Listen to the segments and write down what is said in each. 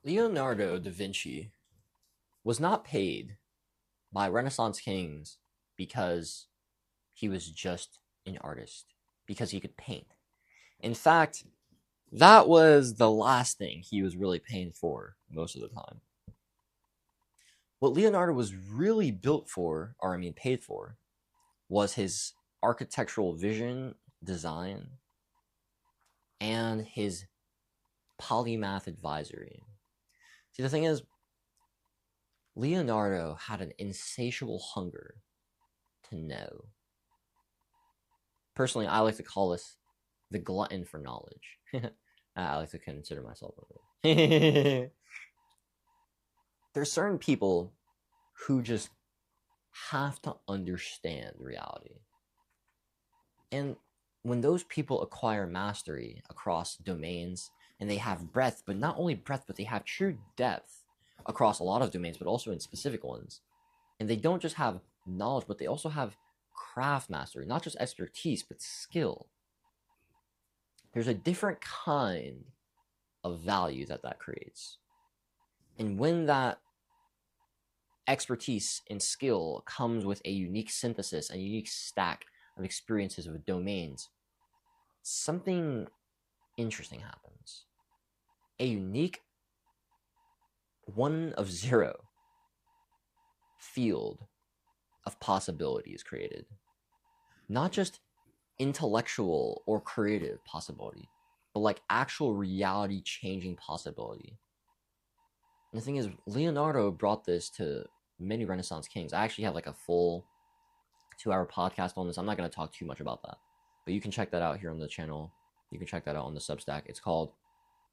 Leonardo da Vinci was not paid by Renaissance kings because he was just an artist, because he could paint. In fact, that was the last thing he was really paying for most of the time. What Leonardo was really built for, or I mean paid for, was his architectural vision, design, and his polymath advisory. See, the thing is, Leonardo had an insatiable hunger to know. Personally, I like to call this the glutton for knowledge. I like to consider myself one of them. There's certain people who just have to understand reality. And when those people acquire mastery across domains, and they have breadth, but not only breadth, but they have true depth across a lot of domains, but also in specific ones. And they don't just have knowledge, but they also have craft mastery, not just expertise, but skill. There's a different kind of value that creates. And when that expertise and skill comes with a unique synthesis, a unique stack of experiences of domains, something interesting happens. A unique 1 of 0 field of possibility is created. Not just intellectual or creative possibility, but like actual reality changing possibility. And the thing is, Leonardo brought this to many Renaissance kings. I actually have like a full 2-hour podcast on this. I'm not going to talk too much about that, but you can check that out here on the channel. You can check that out on the Substack. It's called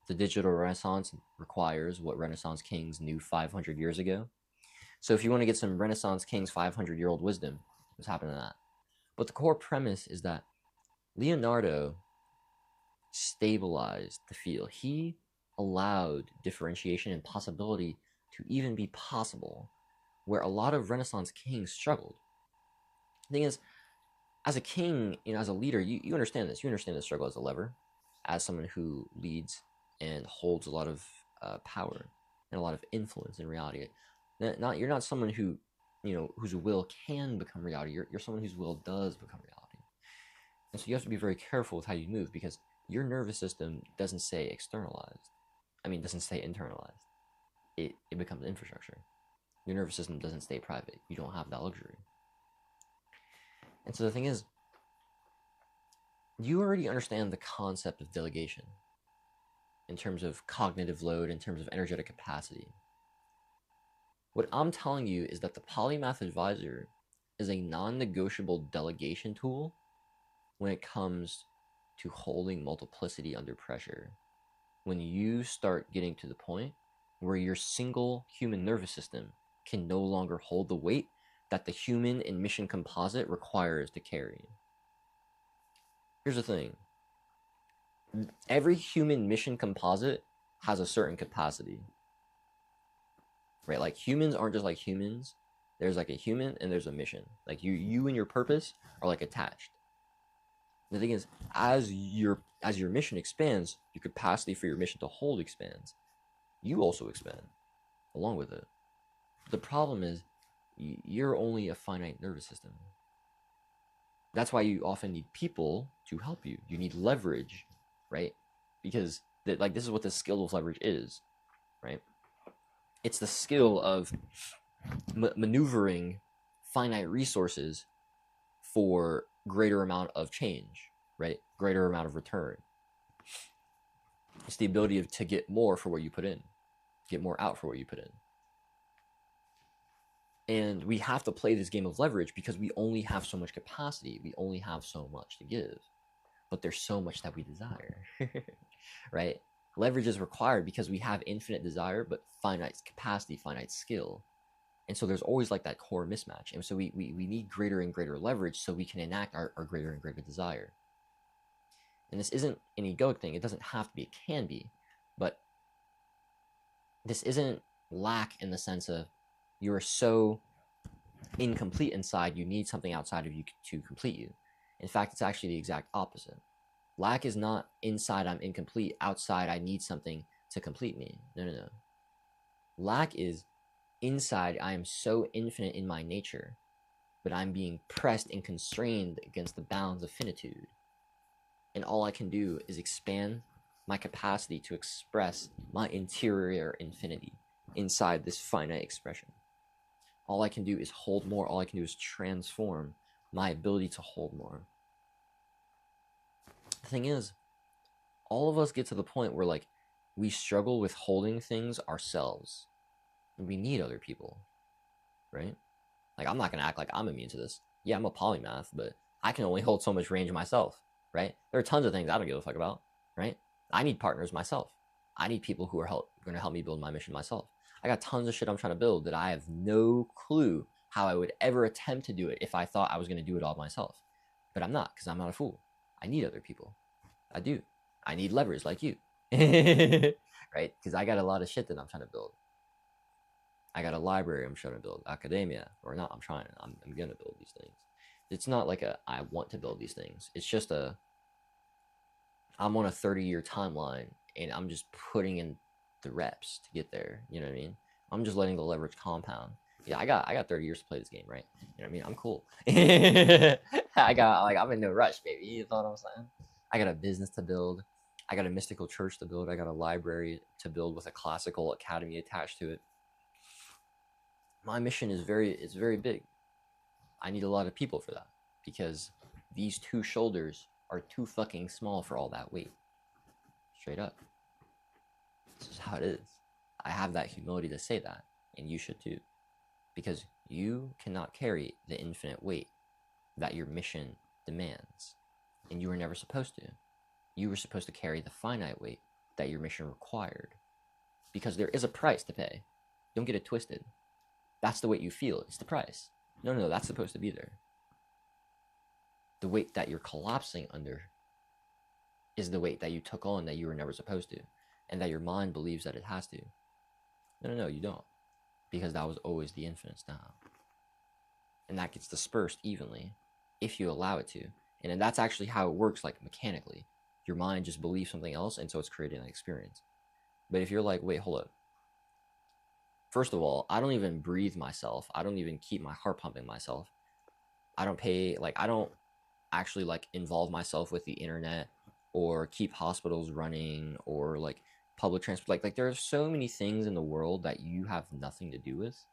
The Digital Renaissance Requires What Renaissance Kings Knew 500 Years Ago. So if you want to get some Renaissance Kings 500-year-old wisdom, what's happened to that? But the core premise is that Leonardo stabilized the field. He allowed differentiation and possibility to even be possible, where a lot of Renaissance kings struggled. The thing is, as a king, as a leader, you understand this. You understand the struggle as a lever, as someone who leads and holds a lot of power and a lot of influence in reality. You're not someone who, whose will can become reality. You're someone whose will does become reality. And so you have to be very careful with how you move, because your nervous system doesn't stay externalized. Doesn't stay internalized. It becomes infrastructure. Your nervous system doesn't stay private. You don't have that luxury. And so the thing is, you already understand the concept of delegation in terms of cognitive load, in terms of energetic capacity. What I'm telling you is that the polymath advisor is a non-negotiable delegation tool when it comes to holding multiplicity under pressure. When you start getting to the point where your single human nervous system can no longer hold the weight that the human and mission composite requires to carry. Here's the thing. Every human mission composite has a certain capacity. Right? Like, humans aren't just like humans. There's like a human and there's a mission. Like you and your purpose are like attached. The thing is, as your mission expands, your capacity for your mission to hold expands. You also expand along with it. The problem is, you're only a finite nervous system. That's why you often need people to help you. You need leverage, right? Because this is what the skill of leverage is, right? It's the skill of maneuvering finite resources for greater amount of change, right? Greater amount of return. It's the ability to get more for what you put in, get more out for what you put in. And we have to play this game of leverage because we only have so much capacity. We only have so much to give. But there's so much that we desire, right? Leverage is required because we have infinite desire, but finite capacity, finite skill. And so there's always like that core mismatch. And so we need greater and greater leverage so we can enact our greater and greater desire. And this isn't an egoic thing. It doesn't have to be. It can be. But this isn't lack in the sense of you are so incomplete inside, you need something outside of you to complete you. In fact, it's actually the exact opposite. Lack is not inside I'm incomplete, outside I need something to complete me. No. Lack is inside, I am so infinite in my nature, but I'm being pressed and constrained against the bounds of finitude. And all I can do is expand my capacity to express my interior infinity inside this finite expression. All I can do is hold more. All I can do is transform my ability to hold more. The thing is, all of us get to the point where like we struggle with holding things ourselves. And we need other people, right? Like, I'm not gonna act like I'm immune to this. Yeah, I'm a polymath, but I can only hold so much range myself, right? There are tons of things I don't give a fuck about, right? I need partners myself. I need people who are going to help me build my mission myself. I got tons of shit I'm trying to build that I have no clue how I would ever attempt to do it if I thought I was going to do it all myself. But I'm not, because I'm not a fool. I need other people. I do. I need levers like you, right? Because I got a lot of shit that I'm trying to build. I got a library I'm trying to build, academia, or not, I'm going to build these things. It's not like I want to build these things. It's just I'm on a 30-year timeline, and I'm just putting in the reps to get there. You know what I mean? I'm just letting the leverage compound. Yeah, I got 30 years to play this game, right? You know what I mean? I'm cool. I'm in no rush, baby. You know what I'm saying? I got a business to build. I got a mystical church to build. I got a library to build with a classical academy attached to it. My mission is very big. I need a lot of people for that, because these two shoulders are too fucking small for all that weight. Straight up. This is how it is. I have that humility to say that, and you should too. Because you cannot carry the infinite weight that your mission demands. And you were never supposed to. You were supposed to carry the finite weight that your mission required. Because there is a price to pay. Don't get it twisted. That's the weight you feel. It's the price. No, that's supposed to be there. The weight that you're collapsing under is the weight that you took on that you were never supposed to, and that your mind believes that it has to. No, you don't. Because that was always the infinite style. And that gets dispersed evenly if you allow it to. And then that's actually how it works, like mechanically. Your mind just believes something else, and so it's creating an experience. But if you're like, wait, hold up. First of all, I don't even breathe myself. I don't even keep my heart pumping myself. I don't actually like involve myself with the internet or keep hospitals running or like public transport. Like there are so many things in the world that you have nothing to do with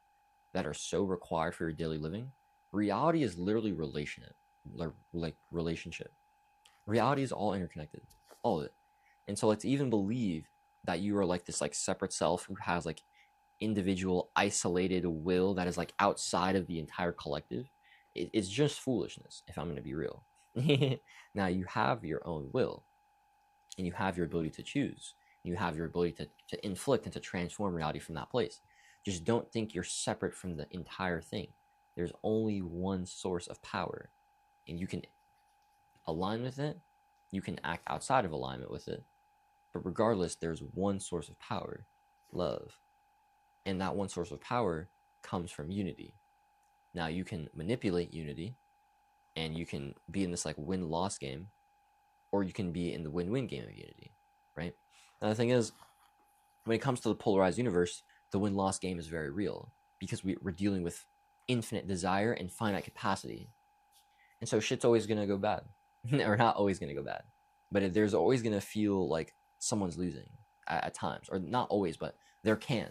that are so required for your daily living. Reality is literally relationship. Reality is all interconnected, all of it. And so let's even believe that you are like this like separate self who has like individual isolated will that is like outside of the entire collective. It's just foolishness, if I'm going to be real. Now you have your own will, and you have your ability to choose. You have your ability to inflict and to transform reality from that place. Just don't think you're separate from the entire thing. There's only one source of power, and you can align with it. You can act outside of alignment with it. But regardless, there's one source of power, love. And that one source of power comes from unity. Now you can manipulate unity, and you can be in this like win-loss game, or you can be in the win-win game of unity, right? Now the thing is, when it comes to the polarized universe, the win-loss game is very real, because we're dealing with infinite desire and finite capacity. And so shit's always going to go bad. Or not always going to go bad. But there's always going to feel like someone's losing at times. Or not always, but there can.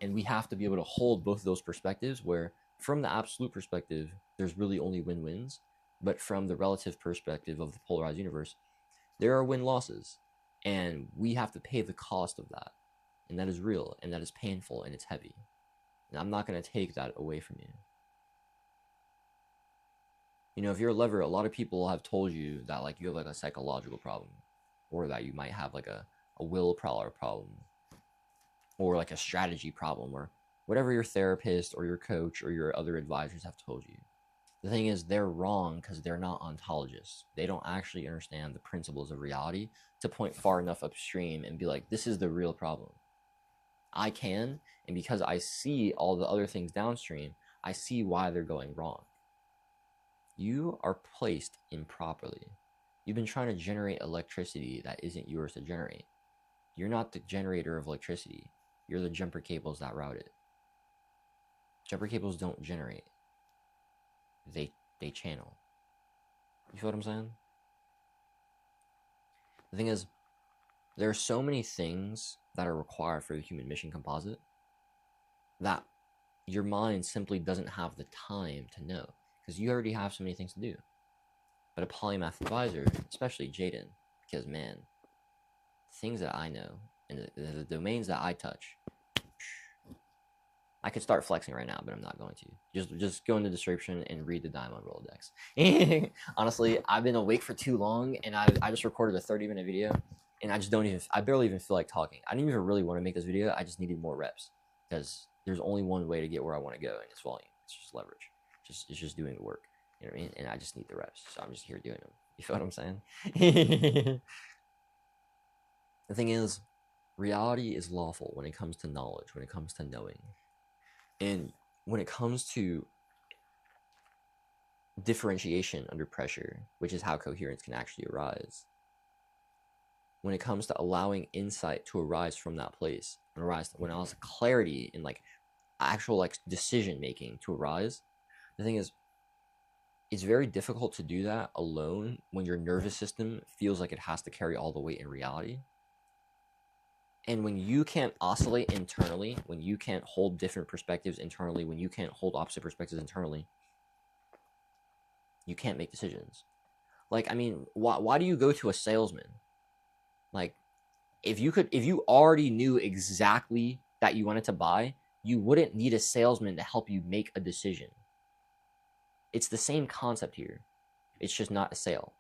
And we have to be able to hold both of those perspectives, where from the absolute perspective, there's really only win-wins. But from the relative perspective of the polarized universe, there are win-losses. And we have to pay the cost of that. And that is real, and that is painful, and it's heavy. And I'm not going to take that away from you. You know, if you're a lever, a lot of people have told you that like you have like a psychological problem, or that you might have like a willpower problem, or like a strategy problem, or whatever your therapist or your coach or your other advisors have told you. The thing is, they're wrong because they're not ontologists. They don't actually understand the principles of reality to point far enough upstream and be like, this is the real problem. I can, and because I see all the other things downstream, I see why they're going wrong. You are placed improperly. You've been trying to generate electricity that isn't yours to generate. You're not the generator of electricity. You're the jumper cables that route it. Jumper cables don't generate. They channel. You feel what I'm saying? The thing is, there are so many things that are required for the human mission composite that your mind simply doesn't have the time to know, because you already have so many things to do. But a polymath advisor, especially Jaden, because man, things that I know and the domains that I touch, I could start flexing right now, but I'm not going to. Just go in the description and read the Diamond Rolodex. Honestly, I've been awake for too long, and I just recorded a 30-minute video, and I barely even feel like talking. I didn't even really want to make this video. I just needed more reps, because there's only one way to get where I want to go, and it's volume. It's just leverage. It's just doing the work. You know what I mean? And I just need the reps, so I'm just here doing them. You feel what I'm saying? The thing is, reality is lawful when it comes to knowledge, when it comes to knowing. And when it comes to differentiation under pressure, which is how coherence can actually arise, when it comes to allowing insight to arise from that place, when allows clarity and like actual like decision making to arise, the thing is, it's very difficult to do that alone when your nervous system feels like it has to carry all the weight in reality. And when you can't oscillate internally, when you can't hold different perspectives internally, when you can't hold opposite perspectives internally, you can't make decisions. Like, I mean, why do you go to a salesman? Like, if you already knew exactly that you wanted to buy, you wouldn't need a salesman to help you make a decision. It's the same concept here. It's just not a sale.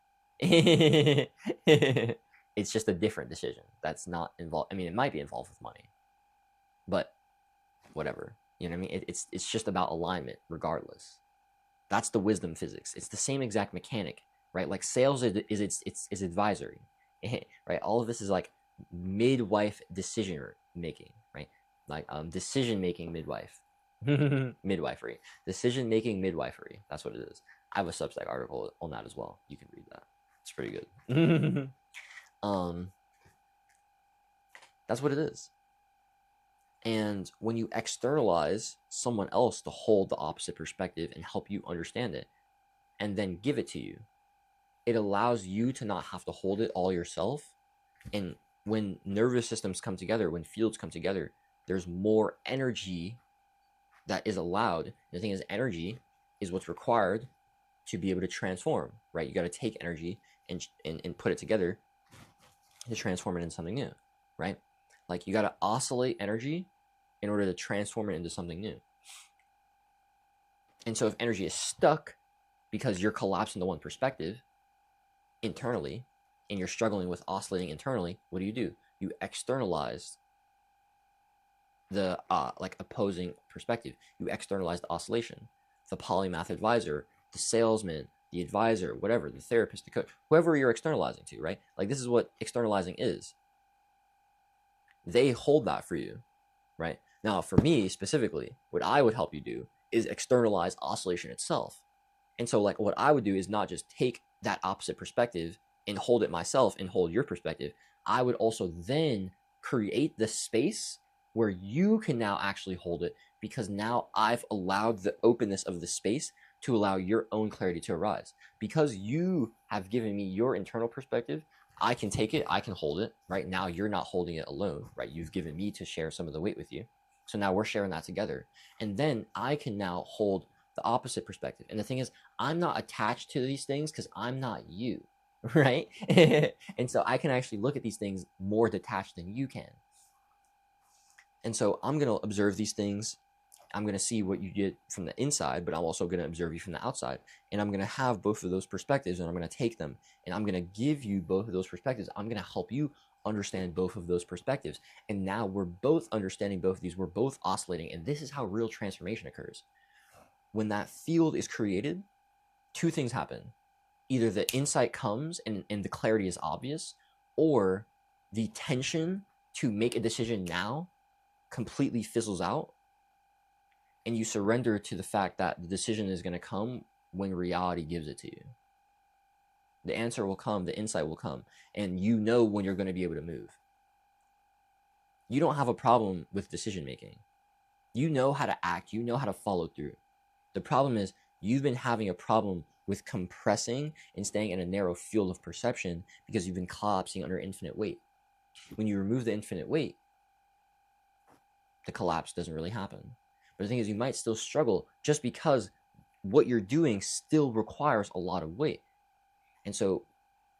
It's just a different decision that's not involved. I mean, it might be involved with money, but whatever. You know what I mean? It's just about alignment regardless. That's the wisdom physics. It's the same exact mechanic, right? Like sales is advisory, right? All of this is like midwife decision making, right? Like decision making midwife. Midwifery. Decision making midwifery. That's what it is. I have a Substack article on that as well. You can read that. It's pretty good. That's what it is. And when you externalize someone else to hold the opposite perspective and help you understand it and then give it to you, it allows you to not have to hold it all yourself. And when nervous systems come together, when fields come together, there's more energy that is allowed. The thing is, energy is what's required to be able to transform, right? You got to take energy and put it together to transform it into something new, right? Like you got to oscillate energy in order to transform it into something new. And so if energy is stuck because you're collapsed into one perspective internally and you're struggling with oscillating internally, what do? You externalize the like opposing perspective. You externalize the oscillation. The polymath advisor, the salesman, the advisor, whatever, the therapist, the coach, whoever you're externalizing to, right? Like this is what externalizing is. They hold that for you, right? Now, for me specifically, what I would help you do is externalize oscillation itself. And so like what I would do is not just take that opposite perspective and hold it myself and hold your perspective. I would also then create the space where you can now actually hold it, because now I've allowed the openness of the space to allow your own clarity to arise. Because you have given me your internal perspective, I can take it, I can hold it, right? Now you're not holding it alone, right? You've given me to share some of the weight with you. So now we're sharing that together. And then I can now hold the opposite perspective. And the thing is, I'm not attached to these things because I'm not you, right? And so I can actually look at these things more detached than you can. And so I'm going to observe these things. I'm going to see what you get from the inside, but I'm also going to observe you from the outside. And I'm going to have both of those perspectives, and I'm going to take them, and I'm going to give you both of those perspectives. I'm going to help you understand both of those perspectives. And now we're both understanding both of these. We're both oscillating. And this is how real transformation occurs. When that field is created, two things happen. Either the insight comes and the clarity is obvious, or the tension to make a decision now completely fizzles out, and you surrender to the fact that the decision is going to come when reality gives it to you. The answer will come, the insight will come, and you know when you're going to be able to move. You don't have a problem with decision making. You know how to act, you know how to follow through. The problem is you've been having a problem with compressing and staying in a narrow field of perception because you've been collapsing under infinite weight. When you remove the infinite weight, the collapse doesn't really happen. But the thing is, you might still struggle just because what you're doing still requires a lot of weight. And so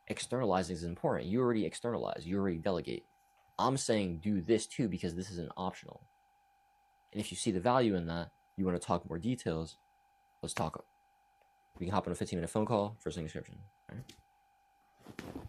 externalizing is important. You already externalize, you already delegate. I'm saying do this too because this isn't optional. And if you see the value in that, you want to talk more details, let's talk. We can hop on a 15-minute phone call, first link description. All right?